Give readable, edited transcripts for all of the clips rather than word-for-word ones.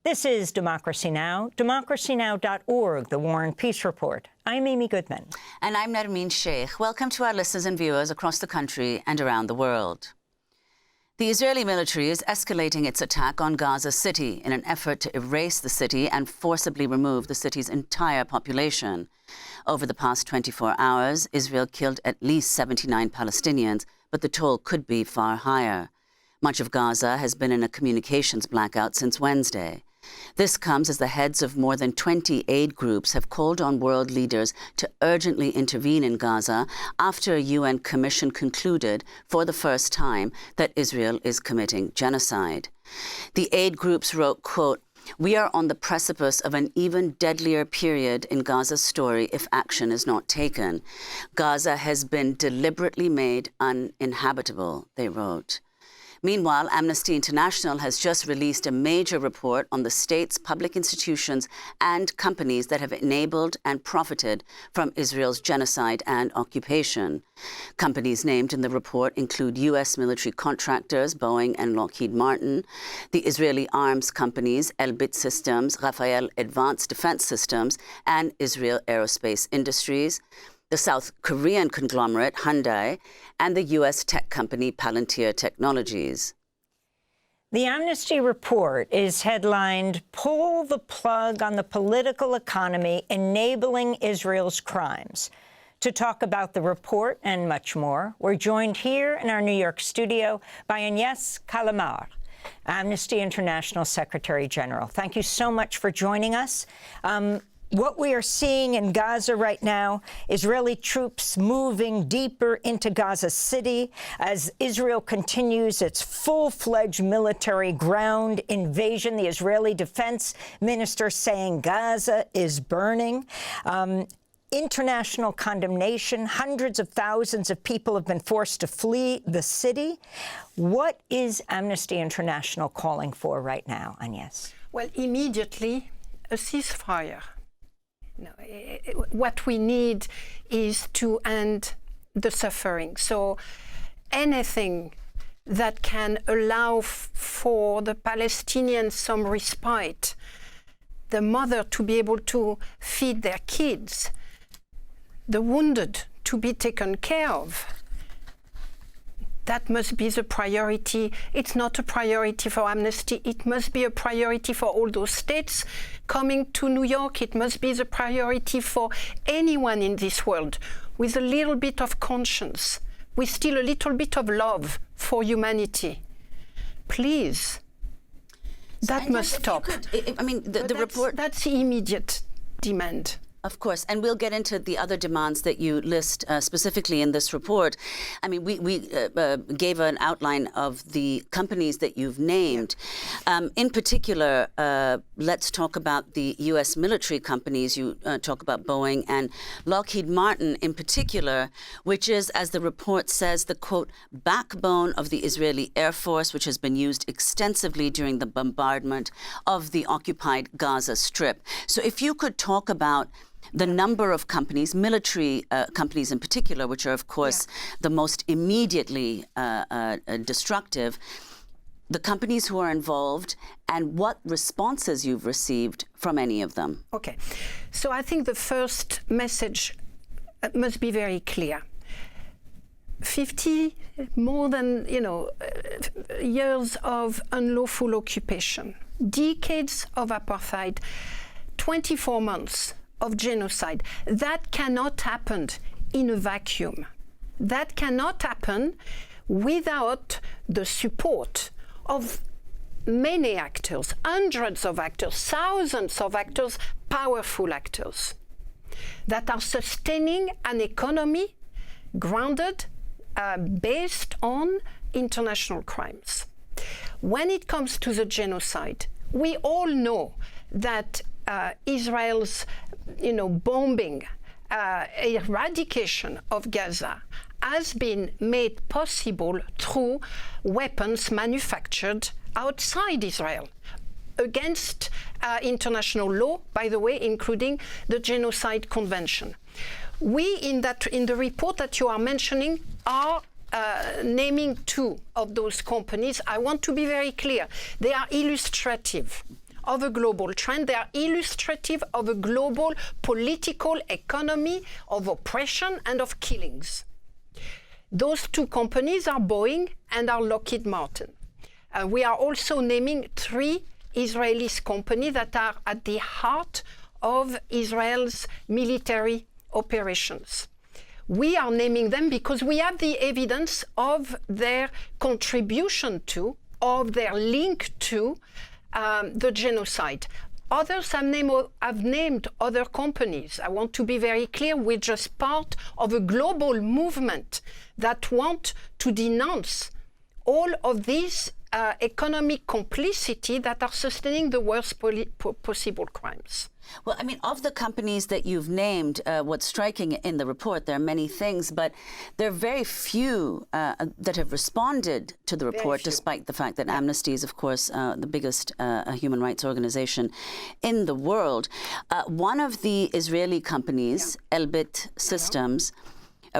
This is Democracy Now!, democracynow.org, the War and Peace Report. I'm Amy Goodman. And I'm Nermeen Sheikh. Welcome to our listeners and viewers across the country and around the world. The Israeli military is escalating its attack on Gaza City in an effort to erase the city and forcibly remove the city's entire population. Over the past 24 hours, Israel killed at least 79 Palestinians, but the toll could be far higher. Much of Gaza has been in a communications blackout since Wednesday. This comes as the heads of more than 20 aid groups have called on world leaders to urgently intervene in Gaza after a UN commission concluded for the first time that Israel is committing genocide. The aid groups wrote, quote, "We are on the precipice of an even deadlier period in Gaza's story if action is not taken. Gaza has been deliberately made uninhabitable," they wrote. Meanwhile, Amnesty International has just released a major report on the states, public institutions, and companies that have enabled and profited from Israel's genocide and occupation. Companies named in the report include U.S. military contractors, Boeing and Lockheed Martin, the Israeli arms companies, Elbit Systems, Rafael Advanced Defense Systems, and Israel Aerospace Industries, the South Korean conglomerate Hyundai, and the U.S. tech company Palantir Technologies. The Amnesty report is headlined, "Pull the Plug on the Political Economy Enabling Israel's Crimes." To talk about the report and much more, we're joined here in our New York studio by Agnès Callamard, Amnesty International Secretary General. Thank you so much for joining us. What we are seeing in Gaza right now, Israeli troops moving deeper into Gaza City as Israel continues its full-fledged military ground invasion. The Israeli defense minister saying Gaza is burning. International condemnation. Hundreds of thousands of people have been forced to flee the city. What is Amnesty International calling for right now, Agnès? Well, immediately, a ceasefire. No, what we need is to end the suffering. So anything that can allow for the Palestinians some respite, the mother to be able to feed their kids, the wounded to be taken care of, that must be the priority. It's not a priority for Amnesty. It must be a priority for all those states coming to New York. It must be the priority for anyone in this world with a little bit of conscience, with still a little bit of love for humanity. Please, that must stop. The report... That's the immediate demand. Of course, and we'll get into the other demands that you list specifically in this report. I mean, we gave an outline of the companies that you've named. In particular, let's talk about the U.S. military companies. You talk about Boeing and Lockheed Martin in particular, which is, as the report says, the, quote, backbone of the Israeli Air Force, which has been used extensively during the bombardment of the occupied Gaza Strip. So if you could talk about the number of companies, military companies in particular, which are, of course, the most immediately destructive, the companies who are involved, and what responses you've received from any of them. Okay. So I think the first message must be very clear. 50, more than, years of unlawful occupation, decades of apartheid, 24 months of genocide. That cannot happen in a vacuum. That cannot happen without the support of many actors, hundreds of actors, thousands of actors, powerful actors that are sustaining an economy grounded, based on international crimes. When it comes to the genocide, we all know that Israel's bombing, eradication of Gaza has been made possible through weapons manufactured outside Israel against international law, by the way, including the Genocide Convention. We, in the report that you are mentioning, are naming two of those companies. I want to be very clear. They are illustrative of a global trend. They are illustrative of a global political economy of oppression and of killings. Those two companies are Boeing and are Lockheed Martin. We are also naming 3 Israeli companies that are at the heart of Israel's military operations. We are naming them because we have the evidence of their contribution to, of their link to the genocide. Others have named other companies. I want to be very clear, we're just part of a global movement that want to denounce all of these economic complicity that are sustaining the worst possible crimes. Well, I mean, of the companies that you've named, what's striking in the report, there are many things, but there are very few that have responded to the report, despite the fact that Amnesty is, of course, the biggest human rights organization in the world. One of the Israeli companies, Elbit Systems,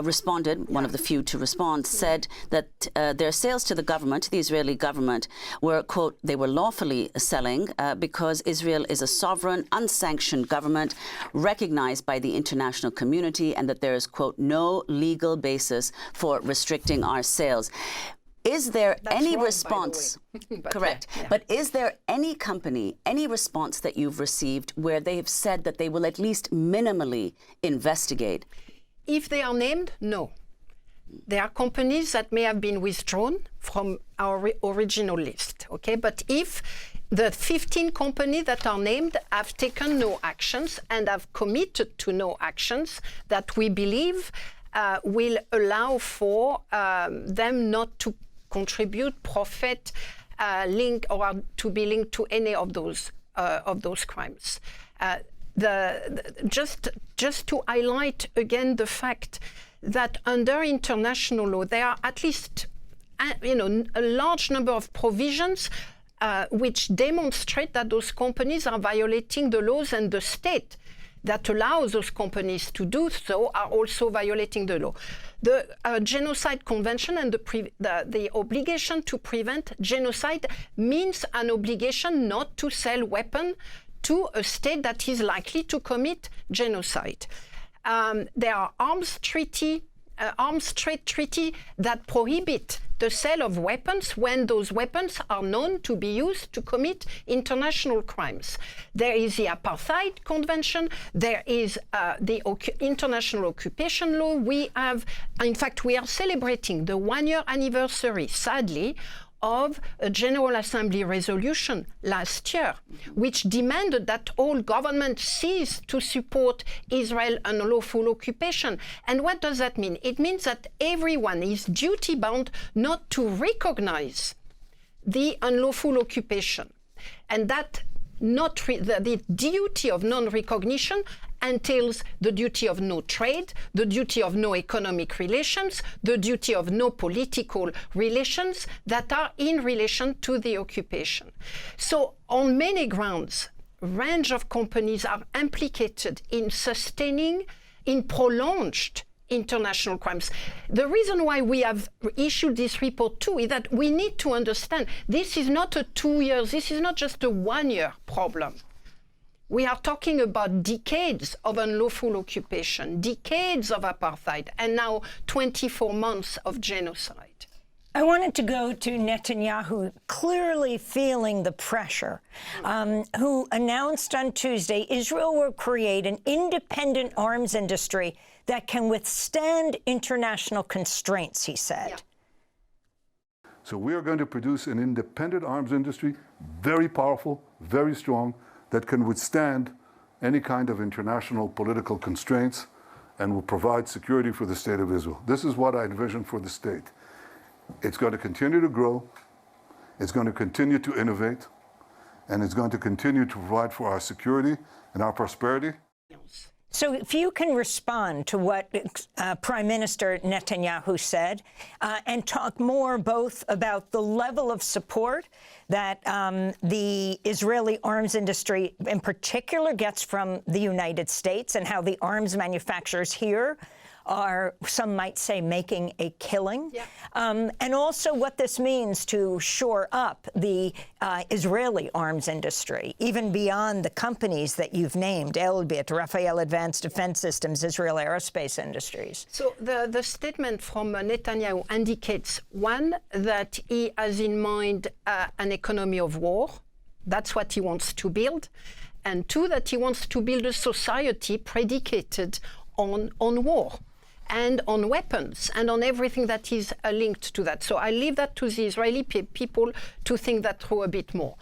responded, one of the few to respond, said that their sales to the government, the Israeli government, were, quote, they were lawfully selling because Israel is a sovereign, unsanctioned government recognized by the international community and that there is, quote, no legal basis for restricting our sales. Is there any response? Correct. Yeah. But is there any company, any response that you've received where they have said that they will at least minimally investigate? If they are named, no. There are companies that may have been withdrawn from our original list, okay? But if the 15 companies that are named have taken no actions and have committed to no actions that we believe will allow for them not to contribute, profit, link, or to be linked to any of those crimes. Just to highlight again the fact that under international law there are at least a large number of provisions which demonstrate that those companies are violating the laws, and the state that allows those companies to do so are also violating the law. The Genocide Convention and the obligation to prevent genocide means an obligation not to sell weapons to a state that is likely to commit genocide. There are arms trade treaty that prohibit the sale of weapons when those weapons are known to be used to commit international crimes. There is the Apartheid Convention. There is the International Occupation Law. In fact, we are celebrating the 1-year anniversary, sadly, of a General Assembly resolution last year, which demanded that all governments cease to support Israel unlawful occupation. And what does that mean? It means that everyone is duty-bound not to recognize the unlawful occupation. And that the duty of non-recognition entails the duty of no trade, the duty of no economic relations, the duty of no political relations that are in relation to the occupation. So on many grounds, a range of companies are implicated in sustaining, in prolonged international crimes. The reason why we have issued this report too is that we need to understand this is not a 2 years, this is not just a 1-year problem. We are talking about decades of unlawful occupation, decades of apartheid, and now 24 months of genocide. I wanted to go to Netanyahu, clearly feeling the pressure, who announced on Tuesday Israel will create an independent arms industry that can withstand international constraints, he said. Yeah. So we are going to produce an independent arms industry, very powerful, very strong, that can withstand any kind of international political constraints and will provide security for the state of Israel. This is what I envision for the state. It's going to continue to grow, it's going to continue to innovate, and it's going to continue to provide for our security and our prosperity. So if you can respond to what Prime Minister Netanyahu said and talk more both about the level of support that the Israeli arms industry in particular gets from the United States and how the arms manufacturers here are, some might say, making a killing, Yeah. and also what this means to shore up the Israeli arms industry, even beyond the companies that you've named, Elbit, Rafael Advanced Defense Systems, Israel Aerospace Industries. So the statement from Netanyahu indicates, one, that he has in mind an economy of war. That's what he wants to build. And two, that he wants to build a society predicated on war and on weapons and on everything that is linked to that. So I leave that to the Israeli people to think that through a bit more.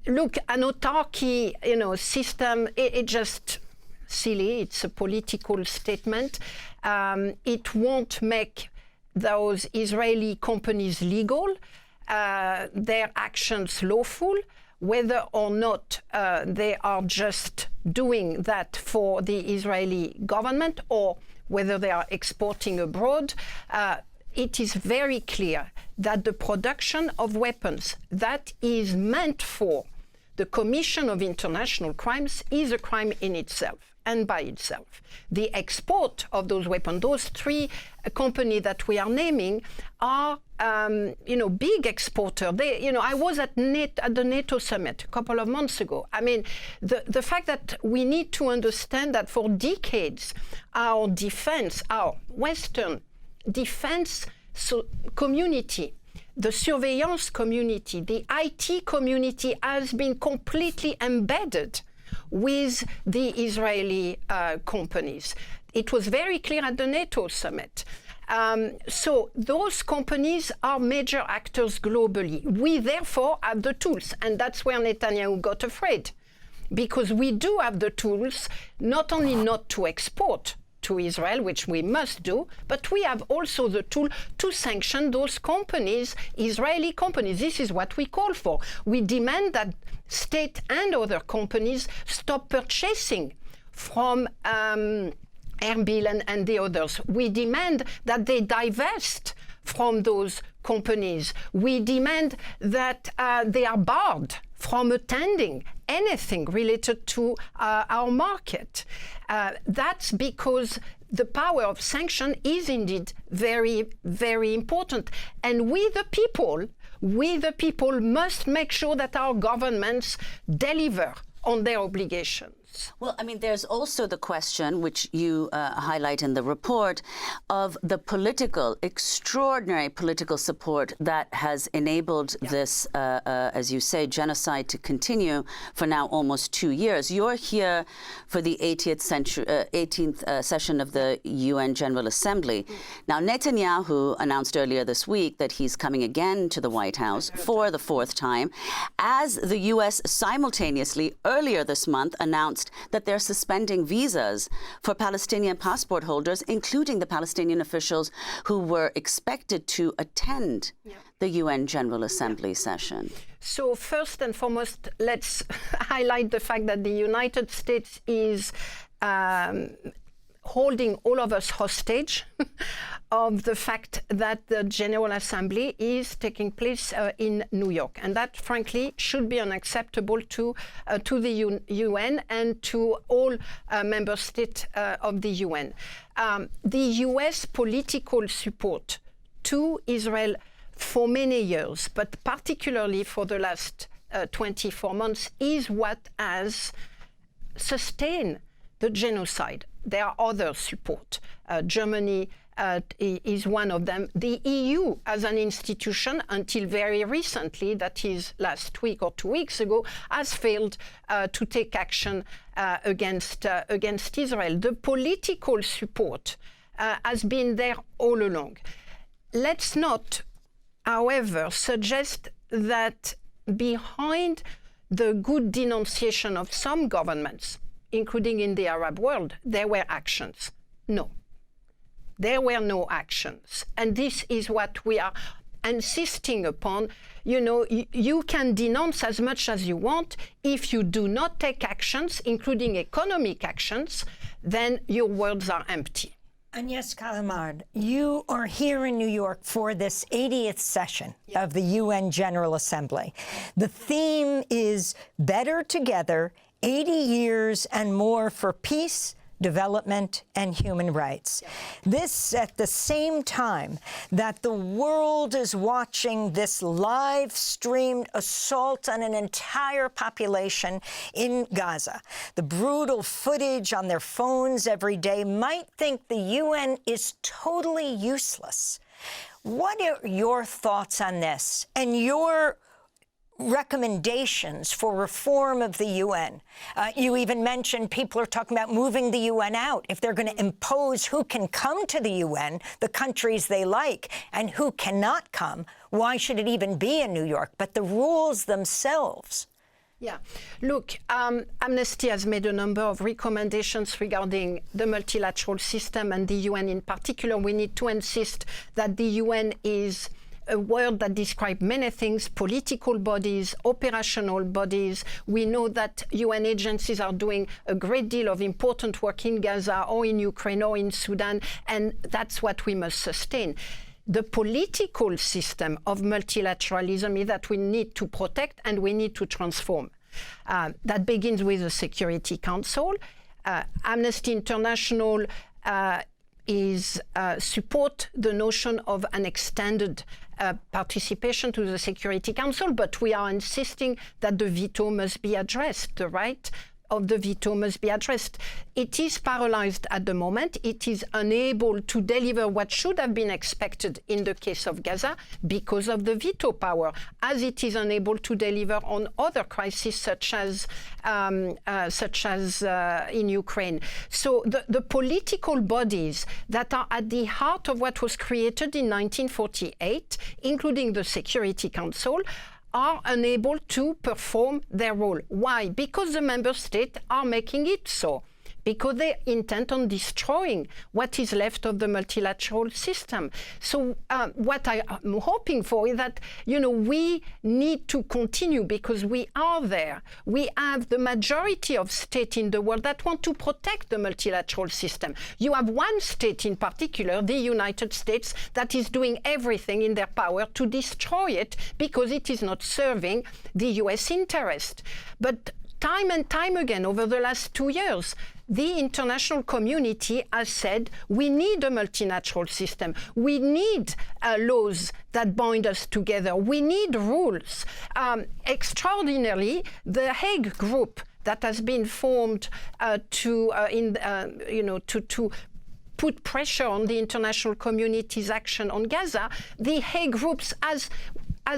Look, an autarky, system, it's just silly. It's a political statement. It won't make those Israeli companies legal, their actions lawful, whether or not they are just doing that for the Israeli government or whether they are exporting abroad. It is very clear that the production of weapons that is meant for the commission of international crimes is a crime in itself and by itself. The export of those weapons, those three companies that we are naming, are big exporter. I was at the NATO summit a couple of months ago. I mean, the fact that we need to understand that for decades, our defense, our Western defense community, the surveillance community, the IT community has been completely embedded with the Israeli companies. It was very clear at the NATO summit. So those companies are major actors globally. We therefore have the tools, and that's where Netanyahu got afraid, because we do have the tools not only not to export to Israel, which we must do, but we have also the tool to sanction those companies, Israeli companies. This is what we call for. We demand that state and other companies stop purchasing from Erbil and the others. We demand that they divest from those companies. We demand that they are barred from attending anything related to our market. That's because the power of sanction is indeed very, very important. And we the people must make sure that our governments deliver on their obligations. Well, I mean, there's also the question, which you highlight in the report, of the extraordinary political support that has enabled this, as you say, genocide to continue for now almost 2 years. You're here for the 18th session of the UN General Assembly. Now, Netanyahu announced earlier this week that he's coming again to the White House for the 4th time, as the U.S. simultaneously earlier this month announced that they're suspending visas for Palestinian passport holders, including the Palestinian officials who were expected to attend the UN General Assembly session. So first and foremost, let's highlight the fact that the United States is holding all of us hostage of the fact that the General Assembly is taking place in New York. And that, frankly, should be unacceptable to the UN and to all member states of the UN. The US political support to Israel for many years, but particularly for the last 24 months, is what has sustained the genocide. There are other support. Germany is one of them. The EU as an institution, until very recently, that is last week or 2 weeks ago, has failed to take action against Israel. The political support has been there all along. Let's not, however, suggest that behind the good denunciation of some governments, including in the Arab world, there were actions. No. There were no actions. And this is what we are insisting upon. You can denounce as much as you want. If you do not take actions, including economic actions, then your words are empty. Agnès Callamard, you are here in New York for this 80th session of the UN General Assembly. The theme is Better Together, 80 years and more for peace, development, and human rights. This at the same time that the world is watching this live-streamed assault on an entire population in Gaza. The brutal footage on their phones every day might think the UN is totally useless. What are your thoughts on this and your recommendations for reform of the UN? You even mentioned people are talking about moving the UN out. If they're going to impose who can come to the UN, the countries they like, and who cannot come, why should it even be in New York? But the rules themselves. Yeah. Look, Amnesty has made a number of recommendations regarding the multilateral system and the UN in particular. We need to insist that the UN is a word that describes many things: political bodies, operational bodies. We know that UN agencies are doing a great deal of important work in Gaza or in Ukraine or in Sudan, and that's what we must sustain. The political system of multilateralism is that we need to protect and we need to transform. That begins with the Security Council. Amnesty International support the notion of an extended participation to the Security Council, but we are insisting that the veto must be addressed. The right of the veto must be addressed. It is paralyzed at the moment. It is unable to deliver what should have been expected in the case of Gaza because of the veto power, as it is unable to deliver on other crises such as in Ukraine. So the political bodies that are at the heart of what was created in 1948, including the Security Council, are unable to perform their role. Why? Because the member states are making it so. Because they intend on destroying what is left of the multilateral system. So what I am hoping for is that, we need to continue because we are there. We have the majority of states in the world that want to protect the multilateral system. You have one state in particular, the United States, that is doing everything in their power to destroy it because it is not serving the US interest. But time and time again over the last 2 years, the international community has said we need a multilateral system. We need laws that bind us together. We need rules. Extraordinarily, the Hague Group that has been formed to put pressure on the international community's action on Gaza, the Hague Groups has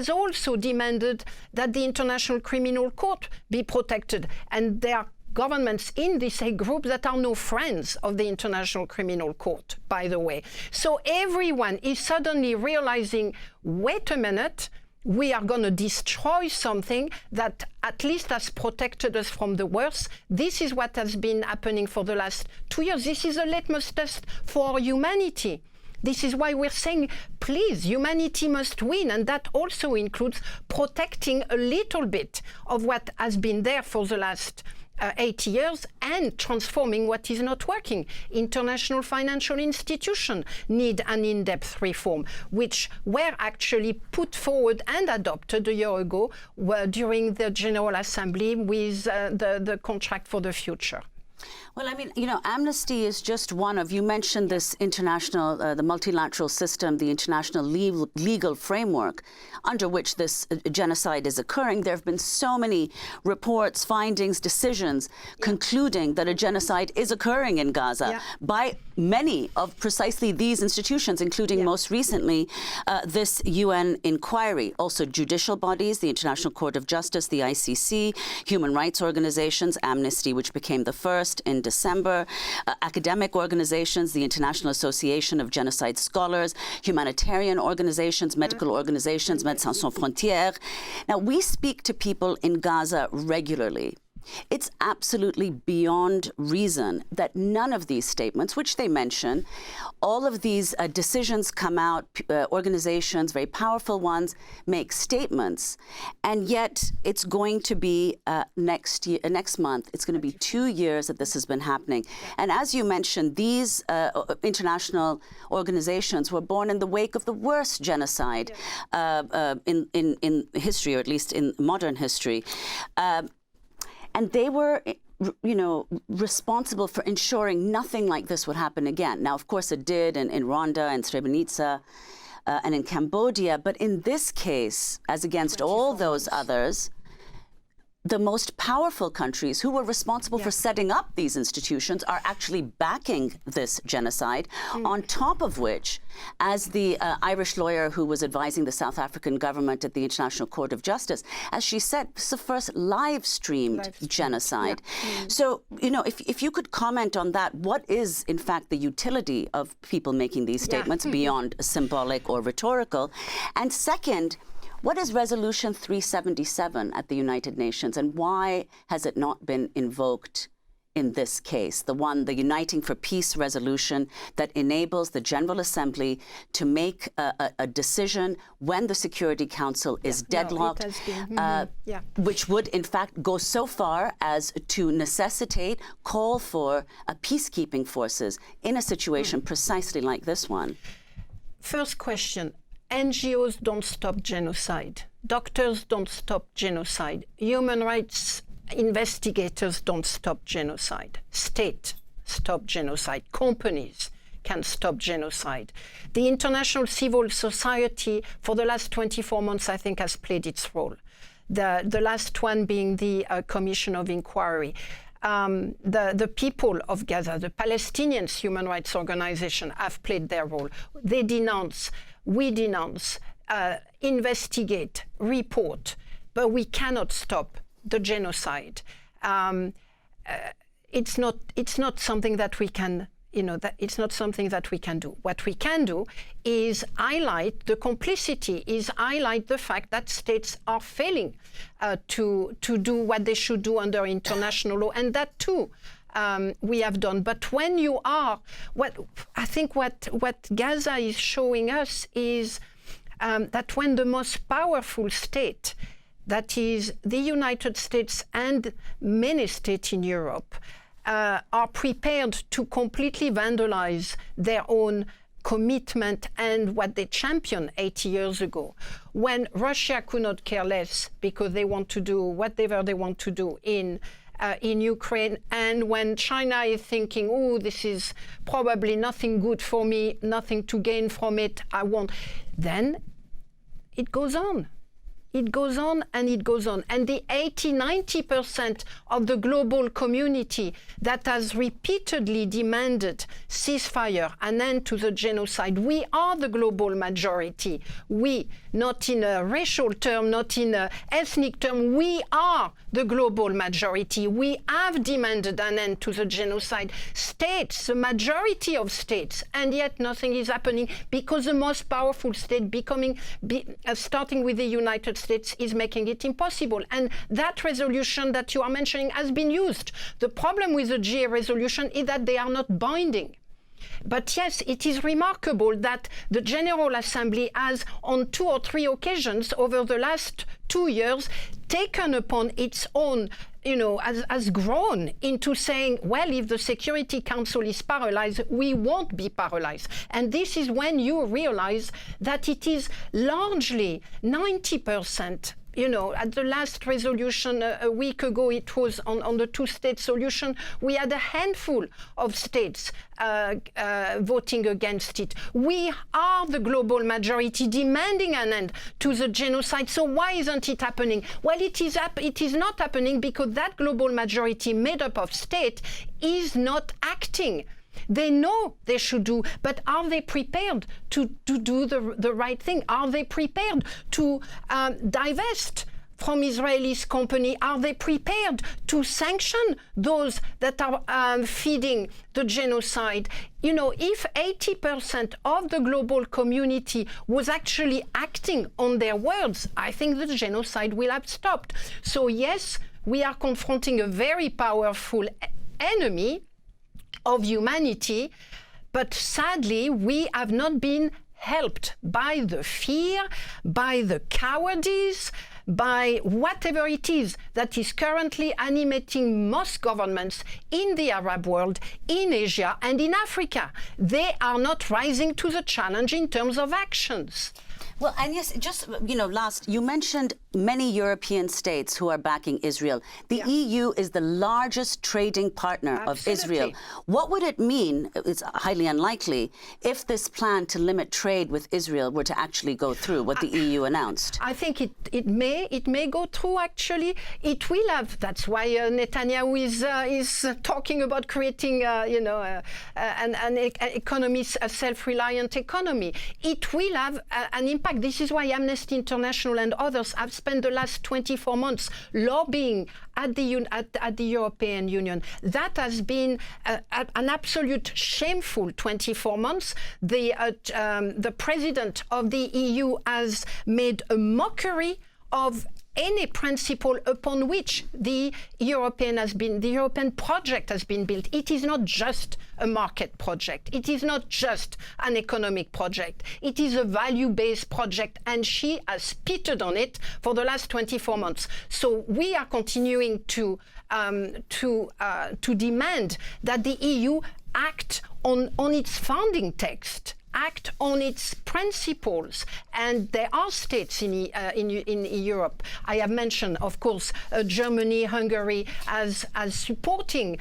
also demanded that the International Criminal Court be protected. And there are governments in this Hague Group that are no friends of the International Criminal Court, by the way. So everyone is suddenly realizing, wait a minute, we are going to destroy something that at least has protected us from the worst. This is what has been happening for the last 2 years. This is a litmus test for humanity. This is why we're saying, please, humanity must win. And that also includes protecting a little bit of what has been there for the last 80 years and transforming what is not working. International financial institutions need an in-depth reform, which were actually put forward and adopted a year ago during the General Assembly with the contract for the future. Well, I mean, Amnesty is just one of, you mentioned this international, the multilateral system, the international legal framework under which this genocide is occurring. There have been so many reports, findings, decisions concluding that a genocide is occurring in Gaza by many of precisely these institutions, including most recently this UN inquiry. Also judicial bodies, the International Court of Justice, the ICC, human rights organizations, Amnesty, which became the first in December, academic organizations, the International Association of Genocide Scholars, humanitarian organizations, medical organizations, Médecins Sans Frontières. Now, we speak to people in Gaza regularly. It's absolutely beyond reason that none of these statements, which they mention, all of these decisions come out, organizations, very powerful ones, make statements, and yet it's going to be next month, it's going to be 2 years that this has been happening. And as you mentioned, these international organizations were born in the wake of the worst genocide in history, or at least in modern history. And they were responsible for ensuring nothing like this would happen again? Now, of course, it did in Rwanda and Srebrenica and in Cambodia, but in this case, as against all those others, the most powerful countries who were responsible for setting up these institutions are actually backing this genocide, on top of which, as the Irish lawyer who was advising the South African government at the International Court of Justice, as she said, it's the first live-streamed genocide. Yeah. So, if you could comment on that, what is, in fact, the utility of people making these statements beyond symbolic or rhetorical? And second, what is Resolution 377 at the United Nations, and why has it not been invoked in this case? The Uniting for Peace resolution that enables the General Assembly to make a decision when the Security Council is deadlocked, which would, in fact, go so far as to necessitate, call for peacekeeping forces in a situation precisely like this one. First question. NGOs don't stop genocide. Doctors don't stop genocide. Human rights investigators don't stop genocide. State stop genocide. Companies can stop genocide. The international civil society for the last 24 months, I think, has played its role. The last one being the Commission of Inquiry. The people of Gaza, the Palestinians human rights organization, have played their role. They denounce, we denounce, investigate, report, but we cannot stop the genocide. It's not something that we can, it's not something that we can do. What we can do is highlight the complicity, is highlight the fact that states are failing to do what they should do under international law, and that too we have done. But when you are, what Gaza is showing us is that when the most powerful state, that is the United States and many states in Europe, are prepared to completely vandalize their own commitment and what they championed 80 years ago, when Russia could not care less because they want to do whatever they want to do in Ukraine, and when China is thinking, oh, this is probably nothing good for me, nothing to gain from it, I won't, then it goes on. It goes on and it goes on. And the 80-90% of the global community that has repeatedly demanded ceasefire, an end to the genocide, we are the global majority. We, not in a racial term, not in an ethnic term, we are the global majority. We have demanded an end to the genocide. States, the majority of states, and yet nothing is happening because the most powerful state starting with the United States is making it impossible. And that resolution that you are mentioning has been used. The problem with the GA resolution is that they are not binding. But yes, it is remarkable that the General Assembly has, on 2 or 3 occasions over the last 2 years, taken upon its own, has grown into saying, well, if the Security Council is paralyzed, we won't be paralyzed. And this is when you realize that it is largely 90%. At the last resolution a week ago, it was on the two-state solution. We had a handful of states voting against it. We are the global majority demanding an end to the genocide. So why isn't it happening? Well, it is not happening because that global majority made up of states is not acting. They know they should do, but are they prepared to do the right thing? Are they prepared to divest from Israelis' company? Are they prepared to sanction those that are feeding the genocide? If 80% of the global community was actually acting on their words, I think the genocide will have stopped. So yes, we are confronting a very powerful enemy of humanity, but sadly we have not been helped by the fear, by the cowardice, by whatever it is that is currently animating most governments in the Arab world, in Asia and in Africa. They are not rising to the challenge in terms of actions. Well, Agnès, just, last, you mentioned many European states who are backing Israel. The EU is the largest trading partner of Israel. What would it mean, it's highly unlikely, if this plan to limit trade with Israel were to actually go through, what the EU announced? I think it may go through, actually. It will have. That's why Netanyahu is talking about creating, an economy, a self-reliant economy. It will have an impact. This is why Amnesty International and others have spent the last 24 months lobbying at the European Union. That has been an absolute shameful 24 months. The president of the EU has made a mockery of any principle upon which the European project has been built. It is not just a market project. It is not just an economic project. It is a value-based project, and she has spitted on it for the last 24 months. So we are continuing to demand that the EU act on its founding text, act on its principles. And there are states in Europe. I have mentioned, of course, Germany, Hungary as supporting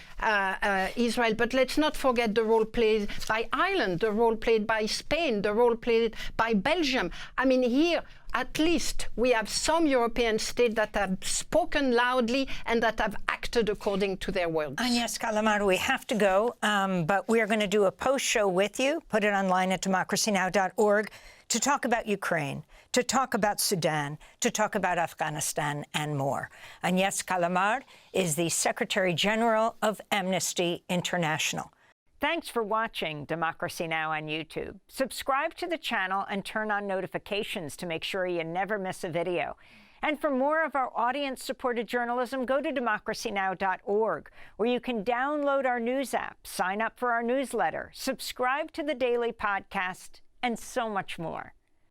Israel. But let's not forget the role played by Ireland, the role played by Spain, the role played by Belgium. I mean, here, at least we have some European states that have spoken loudly and that have acted according to their words. Agnès Callamard, we have to go, but we are going to do a post-show with you, put it online at democracynow.org, to talk about Ukraine, to talk about Sudan, to talk about Afghanistan, and more. Agnès Callamard is the Secretary General of Amnesty International. Thanks for watching Democracy Now! On YouTube. Subscribe to the channel and turn on notifications to make sure you never miss a video. And for more of our audience-supported journalism, go to democracynow.org, where you can download our news app, sign up for our newsletter, subscribe to the daily podcast, and so much more.